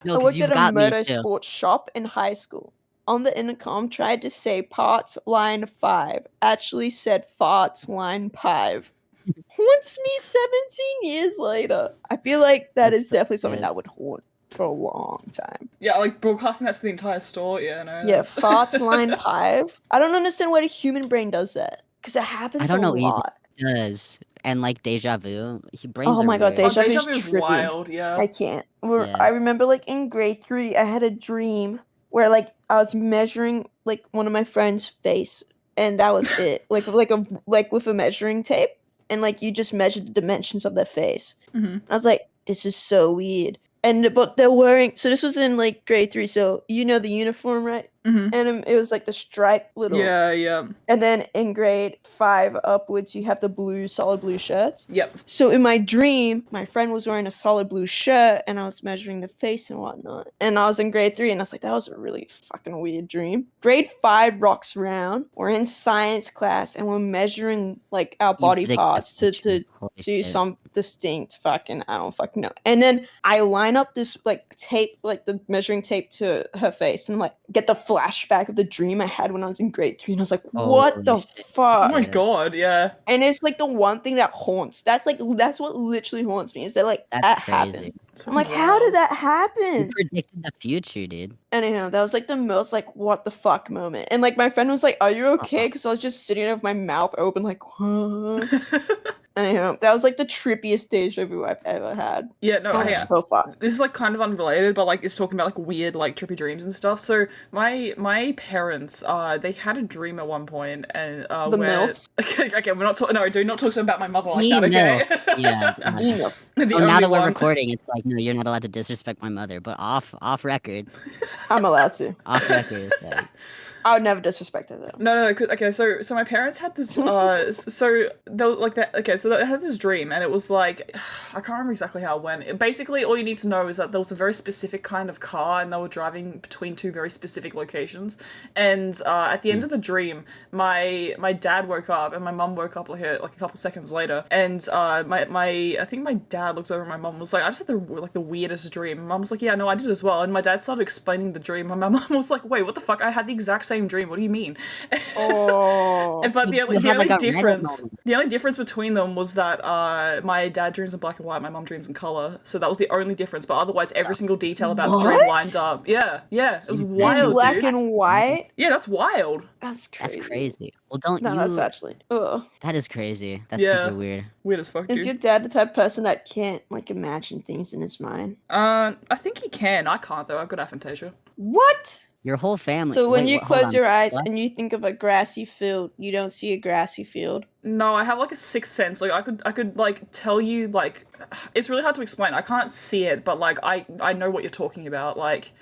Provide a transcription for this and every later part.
No, I because worked you've at a got me too. motorsports shop in high school. On the intercom, tried to say parts line 5. Actually said farts line 5. Haunts me 17 years later. I feel like that That's is so definitely something good. that would haunt for a long time. Yeah, like broadcasting that to the entire store. Yeah, no. Yeah, That's... farts line 5. I don't understand why the human brain does that. Because it I happens don't a know either. lot. It does. And like deja vu. Brains Oh are my god, weird. deja vu Deja is vu is trippy. wild, yeah. I can't. Yeah. I remember like in grade 3, I had a dream where like I was measuring like one of my friend's face, and that was it. like with a measuring tape, and like you just measured the dimensions of their face. Mhm. I was like, this is so weird. But they're wearing, so this was in like grade 3, so you know the uniform, right? Mhm. And it was like the striped little. Yeah, yeah. And then in grade 5 upwards, you have the solid blue shirts. Yep. So in my dream, my friend was wearing a solid blue shirt, and I was measuring the face and whatnot. And I was in grade 3, and I was like, that was a really fucking weird dream. Grade 5 rocks around. We're in science class, and we're measuring like our body parts to do some distinct fucking, I don't fucking know. And then I line up this like tape, like the measuring tape to her face, and like get the flashback of the dream I had when I was in grade 3, and I was like, what the fuck? Oh my god, yeah. And it's like the one thing that haunts. That's what literally haunts me, is that like That's that crazy. happened. I'm like, how did that happen? You predicted the future, dude. Anyhow, that was like the most like what the fuck moment. And like my friend was like, are you okay? Because I was just sitting there with my mouth open like, what? Anyhow, that was like the trippiest deja vu I've ever had. Yeah, no, yeah. So fun. This is like kind of unrelated, but like it's talking about like weird like trippy dreams and stuff. So my parents, they had a dream at one point, and the where MILF? okay, we're not talking. No, do not talk about my mother like that. Okay. Yeah. Now that we're recording, it's like, no, you're not allowed to disrespect my mother, but off record. I'm allowed to. Off record. Yeah. I would never disrespect her though. No. Okay, so my parents had this. So they were like that. Okay, so they had this dream, and it was like, I can't remember exactly how it went. Basically, all you need to know is that there was a very specific kind of car, and they were driving between two very specific locations. And at the end of the dream, my dad woke up, and my mum woke up like a couple seconds later. And I think my dad looked over at my mum and was like, I just had the weirdest dream. And mum was like, yeah, no, I did as well. And my dad started explaining the dream, and my mum was like, wait, what the fuck? I had the exact same dream. What do you mean? Oh. But the only difference between them was that my dad dreams in black and white, my mum dreams in color. So that was the only difference. But otherwise, every single detail about the dream lined up. Yeah, it was wild, in black dude. and white. Yeah, that's wild. That's crazy. That's crazy. Well, don't no, you? That's actually. Ugh. That is crazy. That's super weird. Weird as fuck. Is your dad the type of person that can't like imagine things in his mind? I think he can. I can't though. I've got aphantasia. What? Your whole family. So when you close your eyes and you think of a grassy field, you don't see a grassy field? No, I have like a sixth sense. Like I could like tell you, like, it's really hard to explain. I can't see it, but like I know what you're talking about. Like,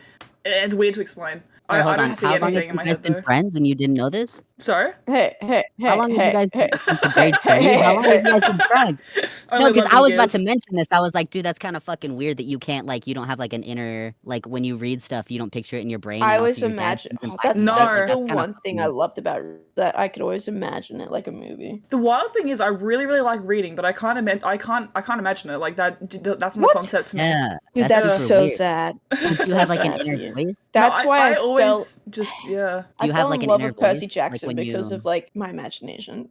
it's weird to explain. Wait, I don't see How long anything in have my you guys head been though. friends and you didn't know this? Sorry? Hey. How long have you guys been since grade 3? How long have you guys been friends? No, because I was about to mention this. I was like, dude, that's kind of fucking weird that you can't, like, you don't have, like, an inner, like, when you read stuff, you don't picture it in your brain. I always imagine. That's the one thing I loved about it, that I could always imagine it like a movie. The wild thing is, I really, really like reading, but I can't imagine it. Like, that's my concept to me. Yeah. Dude, that's so weird. Sad. You have, like, an inner voice? That's why I always just, yeah. Do you have, like, an inner voice? Percy Jackson because of like my imagination.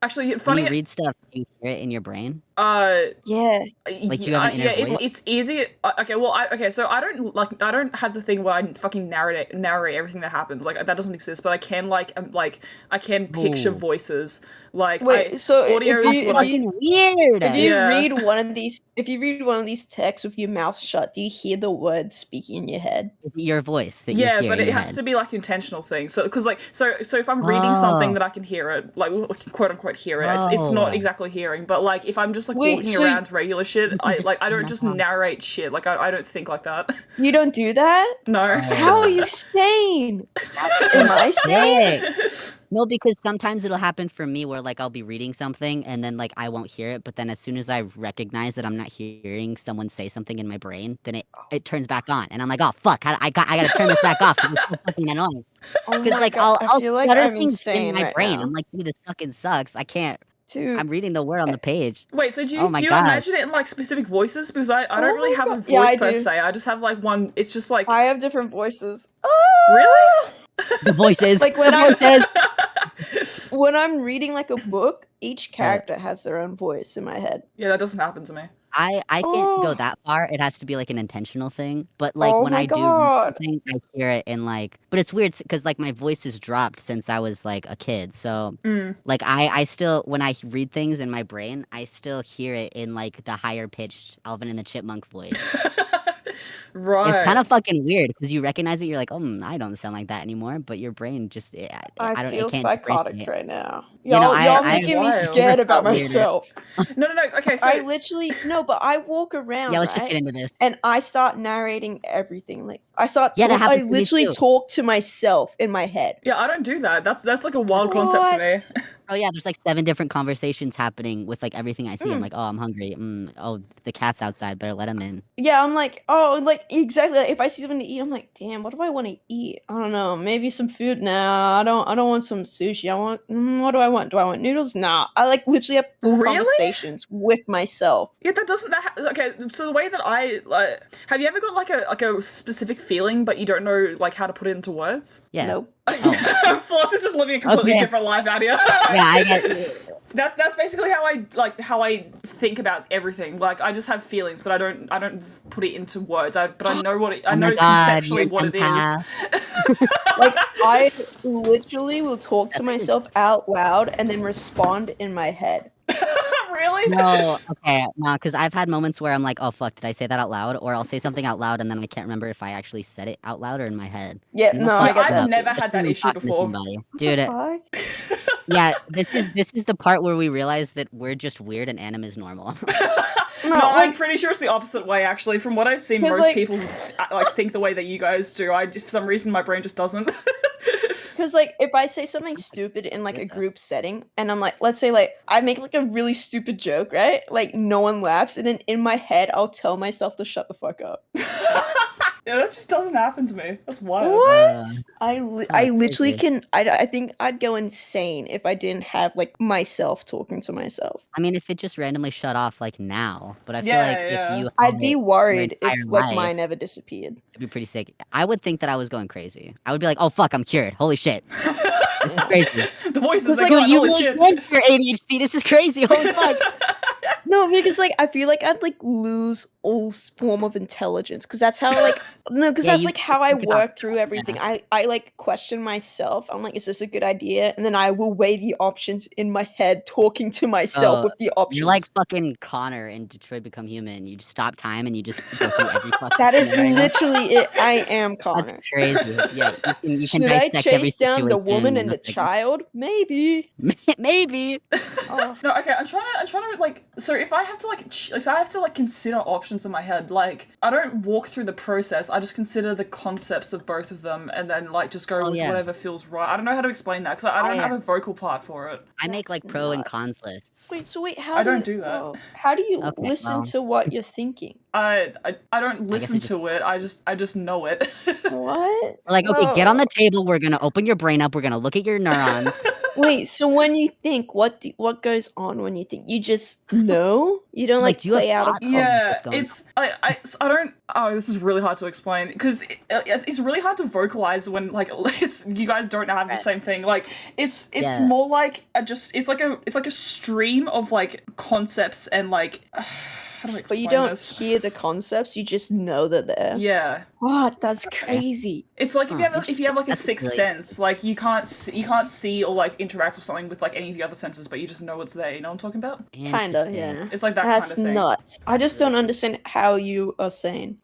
Actually, funny. When you read stuff, do you hear it in your brain? Yeah. Like, do you have an inner voice? It's easy. Okay, well, so I don't have the thing where I fucking narrate everything that happens. Like, that doesn't exist. But I can I can picture voices. Like, wait, so audio is what weird. If you read one of these texts with your mouth shut, do you hear the words speaking in your head? Your voice that you hear. Yeah, but it has to be like intentional thing. So, because like, so if I'm reading something that I can hear it, like quote unquote hear it, it's not exactly hearing. But like, if I'm just like walking around regular shit, I don't just narrate shit. Like, I don't think like that. You don't do that? No. How are you sane? Am I sane? No, because sometimes it'll happen for me where like I'll be reading something and then like I won't hear it, but then as soon as I recognize that I'm not hearing someone say something in my brain, then it turns back on, and I'm like, oh fuck, I gotta turn this back off. It's so fucking annoying. Because like I'll feel like stutter I'm things in insane my right brain. now. I'm like, dude, this fucking sucks. I can't Dude. I'm reading the word on the page. Wait, so do you Oh my do you God. imagine it in like specific voices? Because I Oh don't really my have a God. voice Yeah, I per do. se. I just have like one. It's just like I have different voices. Really? The voices. Like when the I'm voices. when I'm reading like a book, each character has their own voice in my head. Yeah, that doesn't happen to me. I can't go Oh. that far. It has to be like an intentional thing. But like Oh when my I do read God. something, I hear it in like. But it's weird because like my voice has dropped since I was like a kid. So like I still when I read things in my brain, I still hear it in like the higher pitched Alvin and the Chipmunk voice. Right. It's kind of fucking weird because you recognize it. You're like, oh, I don't sound like that anymore. But your brain just, I don't, feel it can't psychotic differentiate. right now. You know, Y'all I making me wild. scared about Never felt weirder. myself. No. Okay, so I literally but I walk around, Yeah, let's just right? get into this. And I start narrating everything. Like I Yeah, that I happens to me literally too. talk to myself in my head. yeah, I don't do that. That's like a wild concept to me. Oh yeah, there's like 7 different conversations happening with like everything I see. I'm Mm. like, oh, I'm hungry. Oh, the cat's outside. Better let him in. Yeah, I'm like, oh, like exactly. Like, if I see something to eat, I'm like, damn, what do I want to eat? I don't know. Maybe some food. Nah, I don't want some sushi. I want. What do I want? Do I want noodles? Nah. I like literally have full Really? conversations with myself. Yeah, that doesn't. Okay, so the way that I like, have you ever got like a specific feeling, but you don't know like how to put it into words? Yeah. Nope. Floss is just living a completely Okay. different life out here. Yeah, I get. That's basically how I think about everything. Like I just have feelings, but I don't put it into words. But I know what I Oh my know God, conceptually you're what it empath. is. Like I literally will talk to myself out loud and then respond in my head. Really? No, okay, no, because I've had moments where I'm like, oh fuck, did I say that out loud? Or I'll say something out loud and then I can't remember if I actually said it out loud or in my head. Yeah, And no, that's I fucked get I've that. up. never That's had that when I'm issue talking to before. somebody. What Dude, the fuck? yeah, this is the part where we realize that we're just weird and Anim is normal. No, No, I'm like, pretty sure it's the opposite way. Actually, from what I've seen, 'Cause, most like- people like think the way that you guys do. I just for some reason my brain just doesn't. because like if I say something stupid in like a group setting and I'm like, let's say like I make like a really stupid joke, right? Like no one laughs, and then in my head I'll tell myself to shut the fuck up. Yeah, that just doesn't happen to me. That's wild. What? I literally crazy. can. I think I'd go insane if I didn't have like myself talking to myself. I mean, if it just randomly shut off like now, but I feel Yeah, like yeah. if you had I'd be it your worried if entire like life, mine ever disappeared. it'd be pretty sick. I would think that I was going crazy. I would be like, oh fuck, I'm cured. Holy shit. This is crazy. The voices It's like, like, oh, You holy really shit. can cure ADHD. This is crazy. Holy fuck. No, because like I feel like I'd like lose all form of intelligence because that's how like no, because Yeah, that's you like how I think about work through everything. I like question myself. I'm like, is this a good idea? And then I will weigh the options in my head, talking to myself Oh, with the options. You're like fucking Connor in Detroit Become Human. You just stop time and you just go through every fucking that is scenario. literally it. I am Connor. That's crazy. Yeah, you can Should I dissect every chase down the situation woman in and a the second. child? Maybe. Maybe. Oh. No, okay. I'm trying to like. So if I have to like, if I have to like consider options in my head, like I don't walk through the process. I just consider the concepts of both of them, and then like just go with yeah. whatever feels right. I don't know how to explain that because I don't have a vocal part for it. I make like That's pro and nuts. cons lists. Wait, how I don't do that. oh, how do you Okay, listen well. to what you're thinking? I don't listen just- to it. I just know it. What? We're like, okay, get on Whoa. the table. We're gonna open your brain up. We're gonna look at your neurons. Wait, so when you think, what goes on when you think? You just know? You don't Like, like do you have play out a thoughts? Yeah, what's going it's I don't. Oh, this is really hard to explain because it's really hard to vocalize when like you guys don't have the same thing. Like it's Yeah. more like it's like a stream of like concepts and like how do I But you explain don't this? hear the concepts, you just know they're there. Yeah, What? That's crazy. it's like if you have like a That's sixth really sense, like you can't see or like interact with something with like any of the other senses, but you just know it's there. You know what I'm talking about? Kinda, Interesting. yeah. It's like that That's kind of thing. nuts. I just don't understand how you are sane.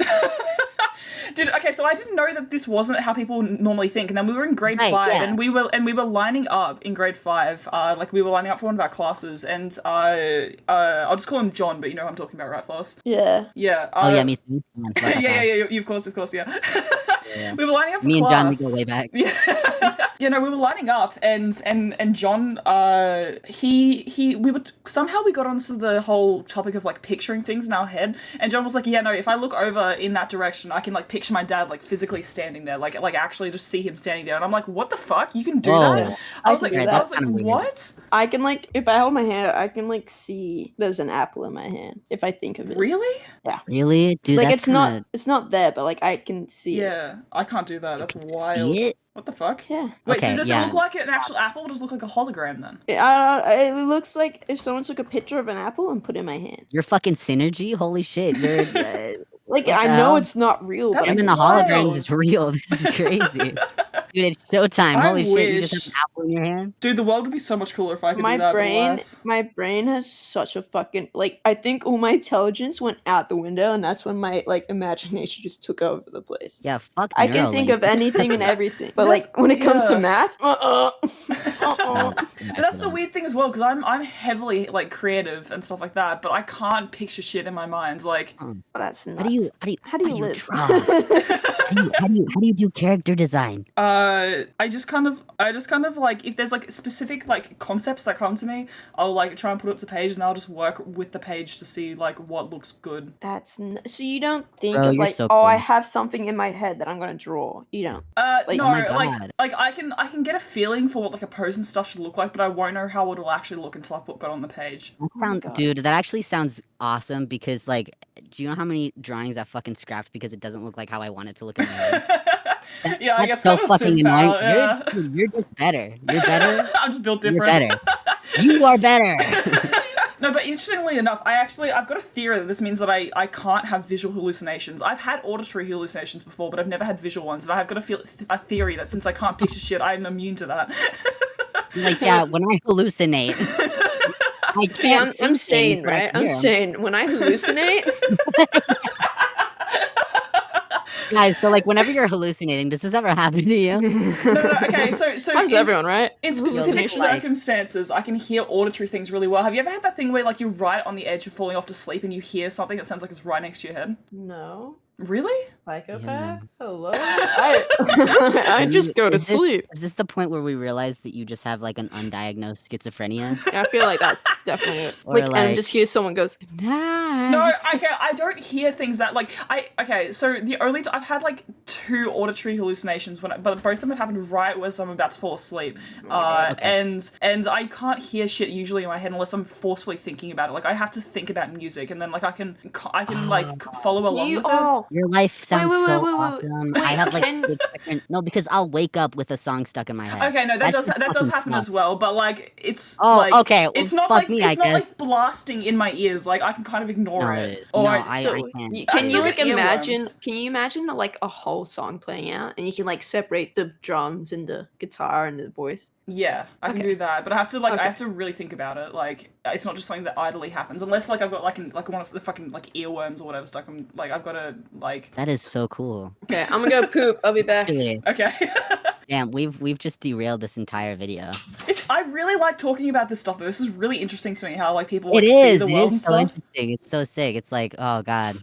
Dude, okay, so I didn't know that this wasn't how people normally think, and then we were in grade Right, 5, yeah. and we were lining up in grade 5, like we were lining up for one of our classes, and I'll just call him John, but you know who I'm talking about, right, Floss? Yeah. Yeah. Oh yeah, me too. Yeah, of course, yeah. Yeah. We were lining up for Me and class. John, we go way back. Yeah. Yeah, no, we were lining up, and John, we were somehow we got onto the whole topic of like picturing things in our head, and John was like, yeah, no, if I look over in that direction, I can like picture my dad like physically standing there, like actually just see him standing there, and I'm like, what the fuck? You can do that? I was like, what? I can like, if I hold my hand, I can like see there's an apple in my hand if I think of it. Really? Yeah. Really, dude? Like that's it's not there, but like I can see it. Yeah, I can't do that. That's wild. See it? What the fuck? Yeah. Wait, Okay, so does yeah. it look like an actual apple, or does it look like a hologram then? It looks like if someone took a picture of an apple and put it in my hand. Your fucking synergy? Holy shit! You're Like What I the know hell? it's not real, but That's him I and can the see it. holograms is real. This is crazy. Dude, it's showtime. I Holy shit! You just wish. have an apple in your hand. Dude, the world would be so much cooler if I could My do that. brain, But my brain has such a fucking like. I think all my intelligence went out the window, and that's when my like imagination just took over the place. Yeah, fuck. I can think of anything and everything, but like when it comes to math, But that's the weird thing as well, because I'm heavily like creative and stuff like that, but I can't picture shit in my mind. Like, that's nuts. How do you live? draw? how do you do character design? I just kind of like, if there's like specific like concepts that come to me, I'll like try and put it to page, and I'll just work with the page to see like what looks good. So you don't think Bro, of you're like, so oh, cool. I have something in my head that I'm gonna draw. You don't. Like, No, oh my God. like I can get a feeling for what like a pose and stuff should look like, but I won't know how it'll actually look until I put it on the page. Dude, that actually sounds awesome because like, do you know how many drawings I fucking scrapped because it doesn't look like how I want it to look in my head? Yeah, I That's guess so kind of fucking annoying. Yeah. You're just better. You're better. I'm just built You're different. better. You are better. No, but interestingly enough, I've got a theory that this means that I can't have visual hallucinations. I've had auditory hallucinations before, but I've never had visual ones, and I've got a theory that since I can't picture shit, I'm immune to that. Like, yeah, when I hallucinate, I can't see I'm things, sane, but I right? can I'm hear 'em. sane. When I hallucinate, Guys, so like whenever you're hallucinating, does this ever happen to you? No, okay, so how's everyone, right? in specific Yo, like- circumstances, I can hear auditory things really well. Have you ever had that thing where like you're right on the edge of falling off to sleep and you hear something that sounds like it's right next to your head? No. Really? Psychopath? Hello? I just go to sleep. Is this the point where we realize that you just have like an undiagnosed schizophrenia? I feel like that's definitely it. Or Like, and like- just hear someone goes, nah. No, okay, I don't hear things that like so the only I've had like 2 auditory hallucinations but both of them have happened right as I'm about to fall asleep. And I can't hear shit usually in my head unless I'm forcefully thinking about it. Like I have to think about music, and then like I can like follow along with it. Your life sounds wait, so wait, awesome. wait, I have like can- 6 different... No, because I'll wake up with a song stuck in my head. Okay, no, that That's does just happen fucking as well, but like it's Oh, like okay, well, it's not fuck like me, it's I not guess. like blasting in my ears. Like I can kind of ignore No, it. it is. Or No, I can't. I Can you still like get imagine? earworms. Can you imagine like a whole song playing out, and you can like separate the drums and the guitar and the voice? Yeah, I can Okay. do that, but I have to like I Okay. have to really think about it. Like it's not just something that idly happens unless like I've got like one of the fucking like earworms or whatever stuck. I'm like I've got to like. That is so cool. Okay, I'm gonna go poop. I'll be back. Actually, Okay. damn, we've just derailed this entire video. I really like talking about this stuff though. This is really interesting to me how like people like It see is. the It world and is so stuff. interesting. It's so sick. It's like, oh god,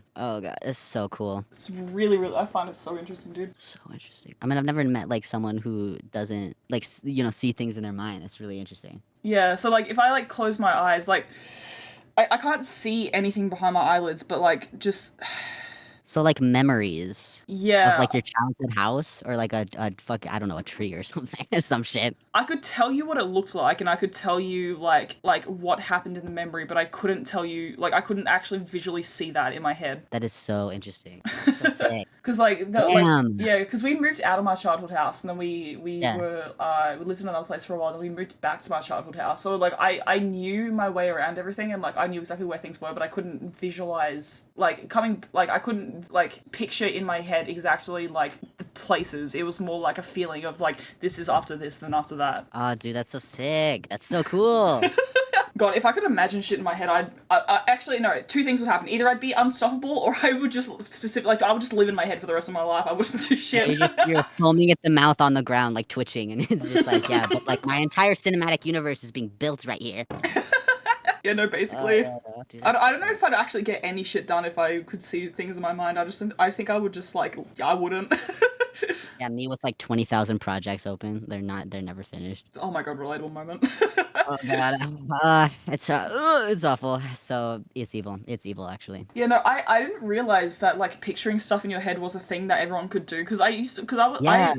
it's so cool. It's really I find it so interesting, dude. So interesting. I mean, I've never met like someone who doesn't like see things in their mind. It's really interesting. Yeah, so like if I like close my eyes, like I can't see anything behind my eyelids, but like just So like memories yeah. of like your childhood house or like a I don't know, a tree or something or some shit. I could tell you what it looks like, and I could tell you like what happened in the memory, but I couldn't tell you like I couldn't actually visually see that in my head. That is so interesting. So sick. Because like Damn. yeah, because we moved out of my childhood house, and then we Yeah. we lived in another place for a while, then we moved back to my childhood house. So like I knew my way around everything, and like I knew exactly where things were, but I couldn't visualize like I couldn't like picture in my head exactly like the places. It was more like a feeling of like this is after this, then after that. Oh, dude, that's so sick. That's so cool. God, if I could imagine shit in my head, I actually no. 2 things would happen: either I'd be unstoppable, or I would just I would just live in my head for the rest of my life. I wouldn't do shit. You're foaming at the mouth on the ground, like twitching, and it's just like, yeah, but like my entire cinematic universe is being built right here. Yeah, no, basically. Dude, I don't know if I'd actually get any shit done if I could see things in my mind. I think I would just like I wouldn't. Yeah, me with like 20,000 projects open. They're never finished. Oh my god, relatable moment. Oh god, it's awful. So it's evil. It's evil, actually. Yeah, no, I didn't realize that like picturing stuff in your head was a thing that everyone could do because Yeah.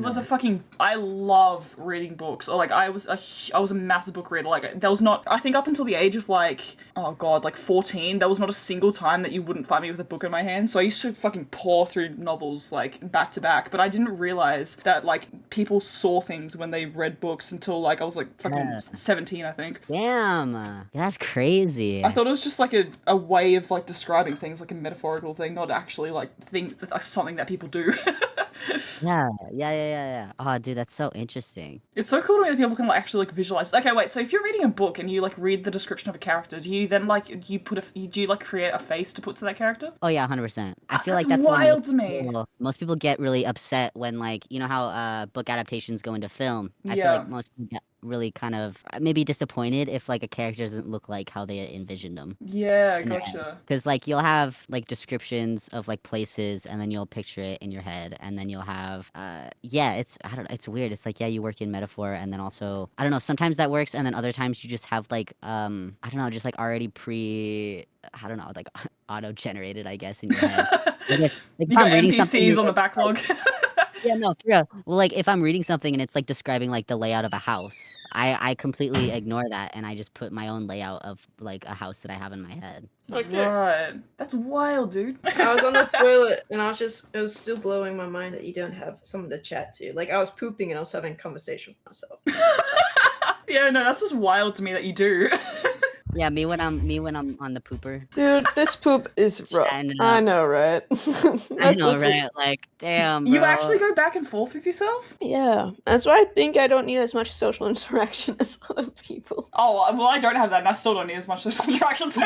I love reading books, or like I was a massive book reader. Like there was not, I think up until the age of like, oh god, like 14, there was not a single time that you wouldn't find me with a book in my hand. So I used to fucking pour through novels like back to back, but I didn't realize that like people saw things when they read books until like I was like fucking Yeah. 17, I think. Damn, that's crazy. I thought it was just like a way of like describing things, like a metaphorical thing, not actually like something that people do. Yeah. Oh, dude, that's so interesting. It's so cool to me that people can like actually like visualize. Okay, wait. So if you're reading a book and you like read the description of a character, do you then like do you like create a face to put to that character? Oh yeah, 100%. I feel That's like that's wild to me. most people get really upset when like you know how book adaptations go into film. I feel Yeah. like most people get really kind of maybe disappointed if like a character doesn't look like how they envisioned them. Yeah, gotcha. Because like you'll have like descriptions of like places and then you'll picture it in your head and then you'll have yeah, I don't know, it's weird. It's like yeah, you work in metaphor and then also I don't know, sometimes that works and then other times you just have like I don't know, just like already I don't know, like auto generated I guess in your head. Like, You if got I'm reading something NPCs on the backlog. yeah, no, for real. Well, like if I'm reading something and it's like describing like the layout of a house, I completely ignore that and I just put my own layout of like a house that I have in my head. Right. That's wild, dude. I was on the toilet and it was still blowing my mind that you don't have someone to chat to. Like I was pooping and I was having a conversation with myself. Yeah, no, that's just wild to me that you do. Yeah, me when I'm on the pooper. Dude, this poop is rough. Chatting it I up. know, right? I know, right? Like, damn, You bro. actually go back and forth with yourself? Yeah, that's why I think I don't need as much social interaction as other people. Oh, well, I don't have that, and I still don't need as much social interactions.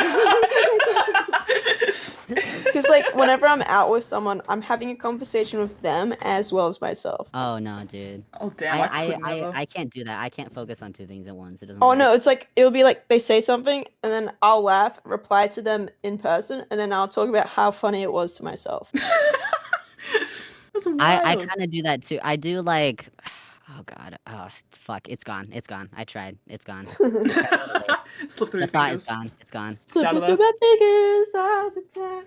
Because, like, whenever I'm out with someone, I'm having a conversation with them as well as myself. Oh no, dude. Oh, damn, I could never. I can't do that. I can't focus on two things at once. It doesn't Oh work. no, it's like it'll be like they say something and then I'll laugh, reply to them in person, and then I'll talk about how funny it was to myself. That's wild. I kind of do that too. I do like, oh god, oh fuck, it's gone. It's gone. I tried. It's gone. Slip through The your thought is fingers. gone. It's gone. It's out of Slipping through there. my fingers all the time.